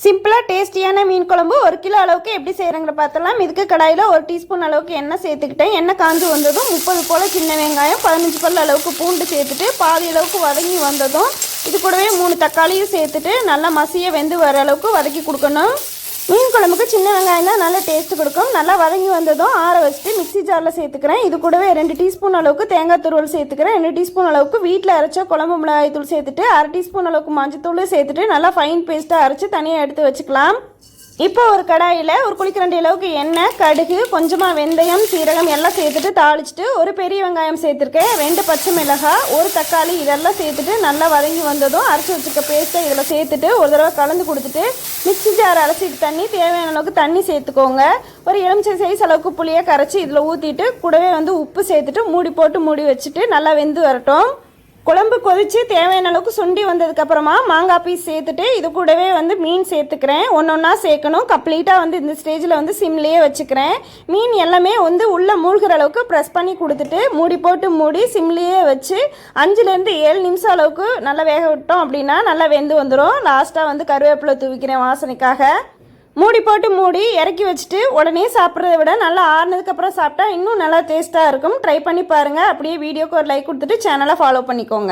சிம்பிளாக டேஸ்டியான மீன் குழம்பு 1 கிலோ அளவுக்கு எப்படி செய்கிறங்கிற பார்த்தலாம். இதுக்கு கடாயில் 1 டீஸ்பூன் அளவுக்கு எண்ணெய் சேர்த்துக்கிட்டேன். எண்ணெய் காஞ்சு வந்ததும் 30 போல் சின்ன வெங்காயம், 15 பல் அளவுக்கு பூண்டு சேர்த்துட்டு பாதி அளவுக்கு வதங்கி வந்ததும் இது கூடவே 3 தக்காளியும் சேர்த்துட்டு நல்லா மசிய வெந்து வர அளவுக்கு வதக்கி கொடுக்கணும். மீன் குழம்புக்கு சின்ன வெங்காயம் தான் நல்லா டேஸ்ட் கொடுக்கும். நல்லா வதங்கி வந்ததும் ஆற வச்சுட்டு மிக்ஸி ஜாரில் சேர்த்துக்கிறேன். இது கூடவே 2 டீஸ்பூன் அளவுக்கு தேங்காய் துருவல் சேர்த்துக்கிறேன். 2 டீஸ்பூன் அளவுக்கு வீட்டில் அரைச்ச குழம்பு மிளகாய் தூள் சேர்த்துட்டு 1/2 டீஸ்பூன் அளவுக்கு மஞ்சத்தூள் சேர்த்துட்டு நல்லா ஃபைன் பேஸ்ட்டாக அரைச்சி தனியாக எடுத்து வச்சுக்கலாம். இப்போ ஒரு கடாயில் ஒரு குளிக்கரண்டி அளவுக்கு எண்ணெய், கடுகு, கொஞ்சமாக வெந்தயம், சீரகம் எல்லாம் சேர்த்துட்டு தாளிச்சிட்டு ஒரு பெரிய வெங்காயம் சேர்த்துருக்கேன், 2 பச்சை மிளகாய், 1 தக்காளி இதெல்லாம் சேர்த்துட்டு நல்லா வதங்கி வந்ததும் அரைச்சி வச்சுக்க பேஸ்ட்டை இதில் சேர்த்துட்டு ஒரு தடவை கலந்து கொடுத்துட்டு மிக்ஸி ஜார் அரைச்சிட்டு தண்ணி தேவையான அளவுக்கு தண்ணி சேர்த்துக்கோங்க. ஒரு எலுமிச்சை சைஸ் அளவுக்கு புளியை கரைச்சி இதில் ஊற்றிட்டு கூடவே உப்பு சேர்த்துட்டு மூடி போட்டு மூடி வச்சுட்டு நல்லா வெந்து வரட்டும். குழம்பு கொதித்து தேவையான அளவுக்கு சுண்டி வந்ததுக்கப்புறமா மாங்காய் பீஸ் சேர்த்துட்டு இது கூடவே மீன் சேர்த்துக்கிறேன். ஒன்றா சேர்க்கணும். கம்ப்ளீட்டாக இந்த ஸ்டேஜில் சிம்லேயே வச்சுக்கிறேன். மீன் எல்லாமே உள்ளே மூழ்கிற அளவுக்கு ப்ரெஸ் பண்ணி கொடுத்துட்டு மூடி போட்டு மூடி சிம்லேயே வச்சு 5லேருந்து 7 நிமிஷம் அளவுக்கு நல்லா வேக விட்டோம் அப்படின்னா நல்லா வெந்து வந்துடும். லாஸ்ட்டாக கருவேப்பிலை தூவிக்கிறேன் வாசனைக்காக. மூடி போட்டு மூடி இறக்கி வச்சுட்டு உடனே சாப்பிட்றத விட நல்லா ஆறுனதுக்கப்புறம் சாப்பிட்டா இன்னும் நல்லா டேஸ்ட்டாக இருக்கும். ட்ரை பண்ணி பாருங்கள். அப்படியே வீடியோக்கு ஒரு லைக் கொடுத்துட்டு சேனலை ஃபாலோ பண்ணிக்கோங்க.